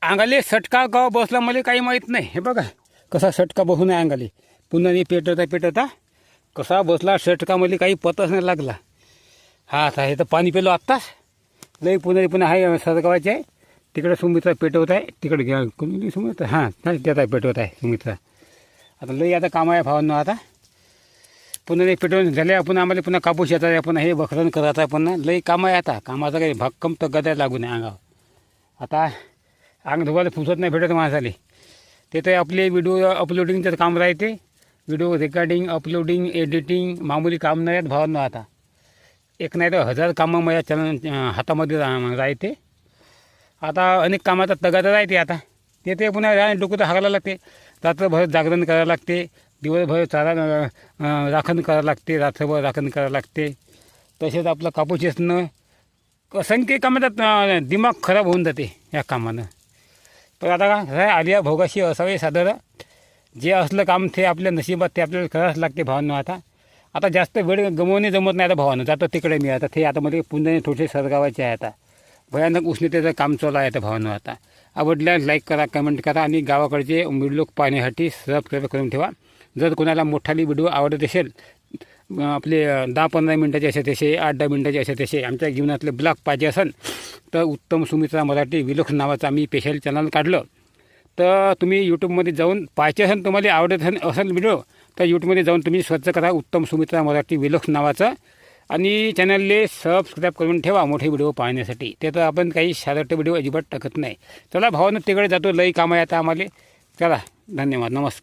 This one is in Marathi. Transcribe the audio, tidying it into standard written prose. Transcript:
अंगाले सटका गाव बसला मला काही माहीत नाही. हे बघा कसा सटका बसून आहे अंगाले. पुन्हा पेटवता कसा बसला सटका मला काही पतच नाही लागला. हा आता हे तर पाणी पेलो आत्ताच. लई पुन्हा आहे सरगावाचे आहे. तिकडे सुमित्रा पेटवत आहे. तिकडे घ्या कोणी सुमित्रा हां त्यात आहे पेटवत आहे सुमित्रा. आता लई आता काम आहे भावांनो. आता पुन्हा पेटवून झाले. आपण आम्हाला पुन्हा कापूस येतात आहे. पुन्हा हे बखरण करत आहे. पुन्हा लई काम आहे. आता कामाचा काही भक्कम तर गद्या लागून आहे अंगावर. आता अंग धुवायला फुसत नाही भेटत माणसाले. ते तर आपले व्हिडिओ अपलोडिंगचं काम राहते. व्हिडिओ रेकॉर्डिंग अपलोडिंग एडिटिंग मामूली काम नाही आहेत भावांनो. आता एक नाही तर 1000 कामं माझ्या हातामध्ये राहते. आता अनेक कामाचा तगादा राहते. आता ते पुन्हा डोकं तर हाकायला लागते. रात्रभर जागरण करायला लागते. दिवसभर चारा राखण करावं लागते. रात्रभर राखण करावं लागते. तसेच आपलं कापूस येसणं असंख्य कामाचा दिमाग खराब होऊन जाते या कामानं. पण आता काय आलिया भोगाशी असावे साधारण. जे असलं काम ते आपल्या नशिबात ते आपल्याला करावंच लागते भावांनो. आता जास्त वेळ गमवणे जमत नाही आता भावांनो. जातं तिकडे मी आता ते आता मध्ये पुन्हा थोडे सरगावाचे आहे. आता भयानक उष्णतेचं काम चालू आहे आता भावांनो. आता आवडल्यास लाईक करा कमेंट करा आणि गावाकडचे व्हिडिओ पाहण्यासाठी सबस्क्राईब करून ठेवा. जर कोणाला मोठाली व्हिडिओ आवडत असेल आपले 10-15 मिनटाचे असे तसे 8-10 मिनटाचे असे तसे आमच्या जीवनातले ब्लॉग पाहिजे असेल तर उत्तम सुमित्रा मराठी व्लॉग्स नावाचं आम्ही स्पेशल चॅनल काढलं. तर तुम्ही यूट्यूबमध्ये जाऊन पाहायचे असेल तुम्हाला आवडत असेल व्हिडिओ तर यूट्यूबमध्ये जाऊन तुम्ही सर्च करा उत्तम सुमित्रा मराठी व्लॉग्स नावाचं आणि चॅनलले सबस्क्राईब करून ठेवा मोठे व्हिडिओ पाहण्यासाठी. ते तर आपण काही साधारण व्हिडिओ अजिबात टाकत नाही. चला भावानं तिकडे जातो. लई काम आहे आता आम्हाला. चला धन्यवाद नमस्कार.